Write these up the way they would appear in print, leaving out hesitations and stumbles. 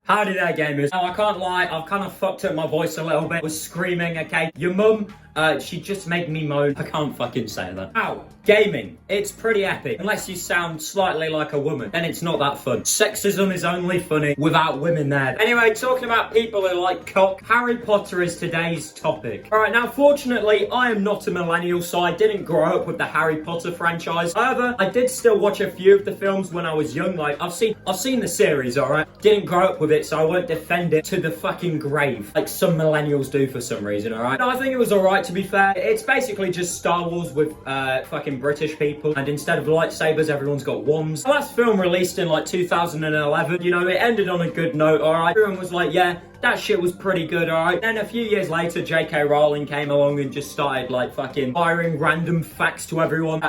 Howdy there, gamers. Now, I can't lie, I've kind of fucked up my voice a little bit. Was screaming, okay? Your mum, she just made me moan. I can't fucking say that. Ow. Gaming. It's pretty epic. Unless you sound slightly like a woman, then it's not that fun. Sexism is only funny without women there. Anyway, talking about people who like cock, Harry Potter is today's topic. Alright, now fortunately, I am not a millennial, so I didn't grow up with the Harry Potter franchise. However, I did still watch a few of the films when I was young. Like, I've seen the series, alright? Didn't grow up with it, so I won't defend it to the fucking grave, like some millennials do for some reason, alright? No, I think it was alright, to be fair. It's basically just Star Wars with, fucking British people, and instead of lightsabers, everyone's got wands. The last film released in, like, 2011, you know, it ended on a good note, alright? Everyone was like, yeah, that shit was pretty good, alright? Then a few years later, J.K. Rowling came along and just started, like, fucking firing random facts to everyone.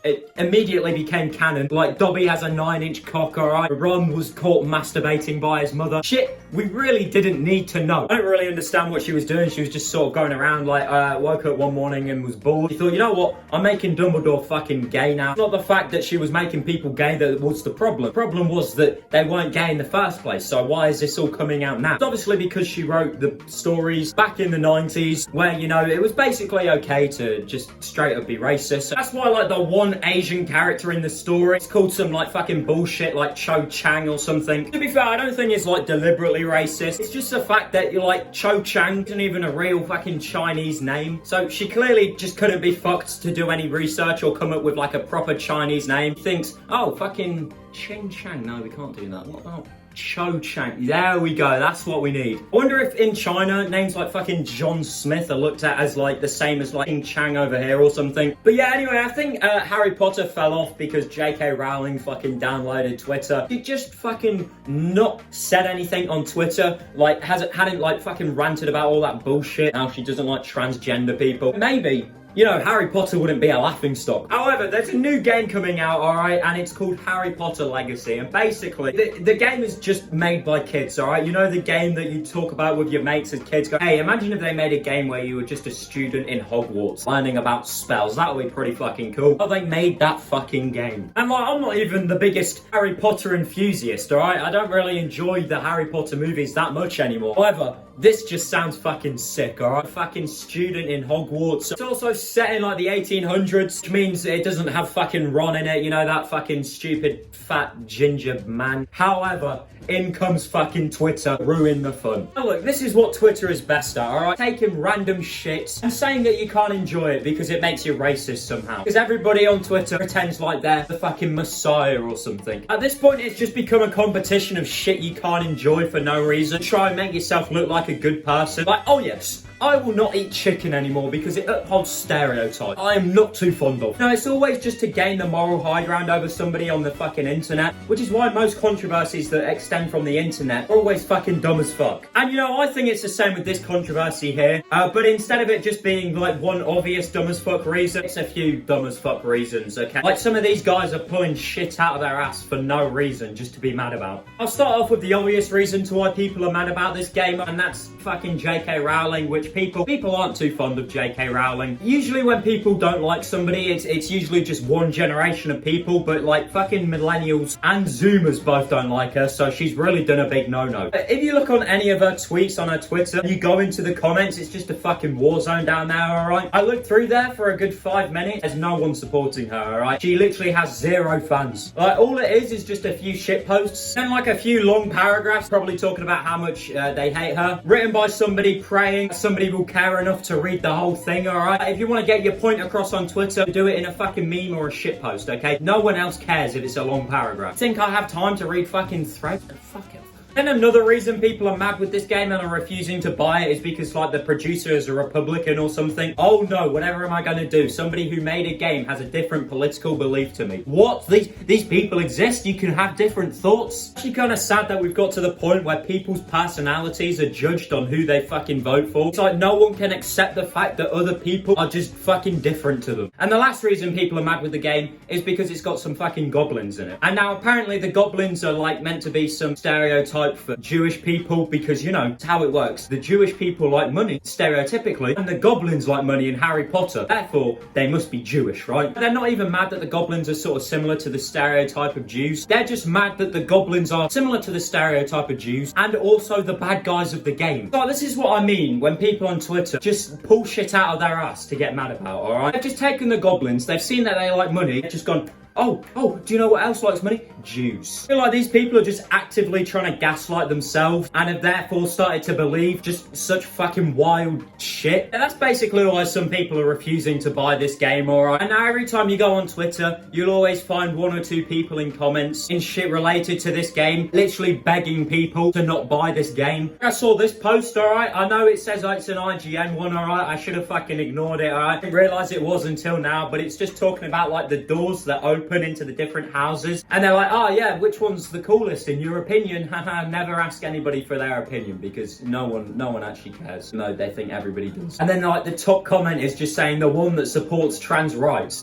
It immediately became canon. Like, Dobby has a 9-inch cock, alright? Ron was caught masturbating by his mother. Shit, we really didn't need to know. I don't really understand what she was doing. She was just sort of going around, like, woke up one morning and was bored. She thought, you know what? I'm making Dumbledore fucking gay now. It's not the fact that she was making people gay that was the problem. The problem was that they weren't gay in the first place. So why is this all coming out now? It's obviously because she wrote the stories back in the 90s where, you know, it was basically okay to just straight up be racist. That's why, like, the one Asian character in the story, it's called some like fucking bullshit like Cho Chang or something. To be fair, I don't think it's like deliberately racist. It's just the fact that you're like, Cho Chang isn't even a real fucking Chinese name. So she clearly just couldn't be fucked to do any research or come up with like a proper Chinese name. She thinks, oh, fucking Ching Chang. No, we can't do that. What about Cho Chang? There we go, that's what we need. I wonder if in China, names like fucking John Smith are looked at as like the same as like King Chang over here or something. But yeah, anyway, I think Harry Potter fell off because J.K. Rowling fucking downloaded Twitter. She just fucking not said anything on Twitter, like hadn't like fucking ranted about all that bullshit, how she doesn't like transgender people. Maybe, you know, Harry Potter wouldn't be a laughingstock. However, there's a new game coming out, alright, and it's called Harry Potter Legacy. And basically, the game is just made by kids, alright? You know the game that you talk about with your mates as kids? Go, hey, imagine if they made a game where you were just a student in Hogwarts learning about spells. That would be pretty fucking cool. But they made that fucking game. And like, I'm not even the biggest Harry Potter enthusiast, alright? I don't really enjoy the Harry Potter movies that much anymore. However, this just sounds fucking sick, alright? Fucking student in Hogwarts. It's also set in like the 1800s, which means it doesn't have fucking Ron in it, you know, that fucking stupid fat ginger man. However, in comes fucking Twitter, ruin the fun. Now look, this is what Twitter is best at, alright? Taking random shit and saying that you can't enjoy it because it makes you racist somehow. Because everybody on Twitter pretends like they're the fucking messiah or something. At this point, it's just become a competition of shit you can't enjoy for no reason. Try and make yourself look like a good person. Like, oh yes, I will not eat chicken anymore because it upholds stereotypes I am not too fond of. Now, it's always just to gain the moral high ground over somebody on the fucking internet, which is why most controversies that extend from the internet are always fucking dumb as fuck. And you know, I think it's the same with this controversy here, but instead of it just being like one obvious dumb as fuck reason, it's a few dumb as fuck reasons, okay? Like some of these guys are pulling shit out of their ass for no reason, just to be mad about. I'll start off with the obvious reason to why people are mad about this game, and that's fucking J.K. Rowling, which people aren't too fond of J.K. Rowling. Usually when people don't like somebody, it's usually just one generation of people, but like fucking millennials and Zoomers both don't like her, so she's really done a big no-no. If you look on any of her tweets on her Twitter, you go into the comments, it's just a fucking war zone down there, alright? I looked through there for a good 5 minutes, there's no one supporting her, alright? She literally has 0 fans. Like, all it is just a few shit posts, and like a few long paragraphs, probably talking about how much they hate her, written by somebody praying somebody will care enough to read the whole thing, alright? If you want to get your point across on Twitter, do it in a fucking meme or a shit post, okay? No one else cares if it's a long paragraph. Think I have time to read fucking threads? Fuck it. And another reason people are mad with this game and are refusing to buy it is because like the producer is a Republican or something. Oh no, whatever am I going to do? Somebody who made a game has a different political belief to me. What? These people exist? You can have different thoughts? It's actually kind of sad that we've got to the point where people's personalities are judged on who they fucking vote for. It's like no one can accept the fact that other people are just fucking different to them. And the last reason people are mad with the game is because it's got some fucking goblins in it. And now apparently the goblins are like meant to be some stereotype stereotype for Jewish people because, you know, it's how it works. The Jewish people like money, stereotypically, and the goblins like money in Harry Potter. Therefore, they must be Jewish, right? They're not even mad that the goblins are sort of similar to the stereotype of Jews. They're just mad that the goblins are similar to the stereotype of Jews and also the bad guys of the game. So this is what I mean when people on Twitter just pull shit out of their ass to get mad about, alright? They've just taken the goblins, they've seen that they like money, they've just gone, oh, do you know what else likes money? Jews. I feel like these people are just actively trying to gaslight themselves and have therefore started to believe just such fucking wild shit. And that's basically why some people are refusing to buy this game, alright? And now every time you go on Twitter, you'll always find one or two people in comments in shit related to this game, literally begging people to not buy this game. I saw this post, alright? I know it says it's an IGN one, alright? I should have fucking ignored it, alright? I didn't realise it was until now, but it's just talking about like the doors that open into the different houses. And they're like, oh yeah, which one's the coolest in your opinion? Haha, never ask anybody for their opinion because no one actually cares. No, they think everybody does. And then like the top comment is just saying the one that supports trans rights.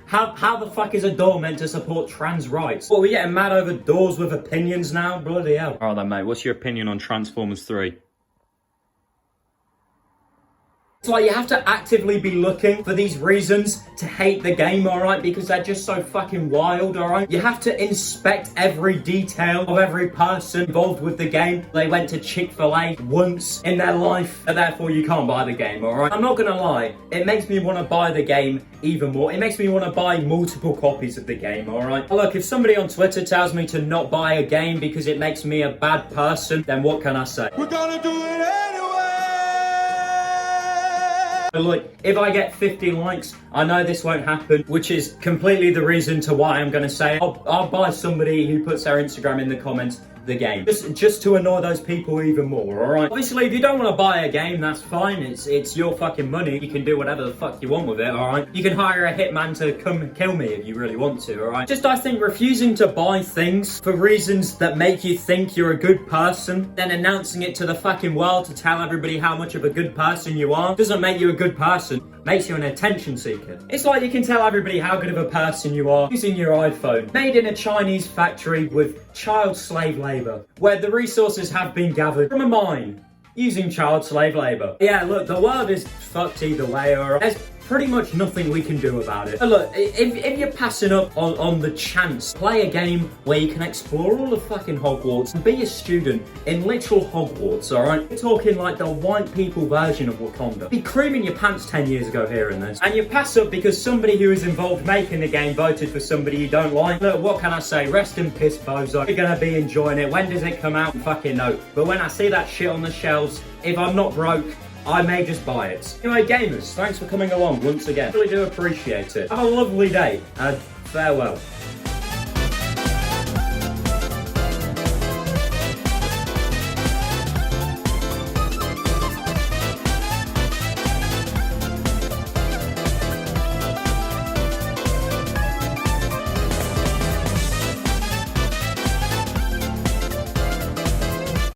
How the fuck is a door meant to support trans rights? What, are we getting mad over doors with opinions now? Bloody hell. Alright then mate, what's your opinion on Transformers 3? It's like you have to actively be looking for these reasons to hate the game, alright? Because they're just so fucking wild, alright? You have to inspect every detail of every person involved with the game. They went to Chick-fil-A once in their life, and therefore you can't buy the game, alright? I'm not gonna lie, it makes me want to buy the game even more. It makes me want to buy multiple copies of the game, alright? Look, if somebody on Twitter tells me to not buy a game because it makes me a bad person, then what can I say? We're gonna do it anyway! Look, if I get 50 likes, I know this won't happen, which is completely the reason to why I'm going to say it. I'll buy somebody who puts their Instagram in the comments the game. Just to annoy those people even more, alright? Obviously, if you don't want to buy a game, that's fine. It's your fucking money. You can do whatever the fuck you want with it, alright? You can hire a hitman to come kill me if you really want to, alright? Just, I think, refusing to buy things for reasons that make you think you're a good person, then announcing it to the fucking world to tell everybody how much of a good person you are, doesn't make you a good person. Makes you an attention seeker. It's like you can tell everybody how good of a person you are using your iPhone. Made in a Chinese factory with child slave labour, where the resources have been gathered from a mine using child slave labour. Yeah, look, the world is fucked either way, alright? There's pretty much nothing we can do about it. But look, if you're passing up on the chance, play a game where you can explore all of fucking Hogwarts and be a student in literal Hogwarts, alright? We're talking like the white people version of Wakanda. Be creaming your pants 10 years ago hearing this. And you pass up because somebody who is involved making the game voted for somebody you don't like. Look, what can I say? Rest in piss, bozo. You're gonna be enjoying it. When does it come out? Fucking no. But when I see that shit on the shelves, if I'm not broke, I may just buy it. Anyway, gamers, thanks for coming along once again. Really do appreciate it. Have a lovely day, and farewell.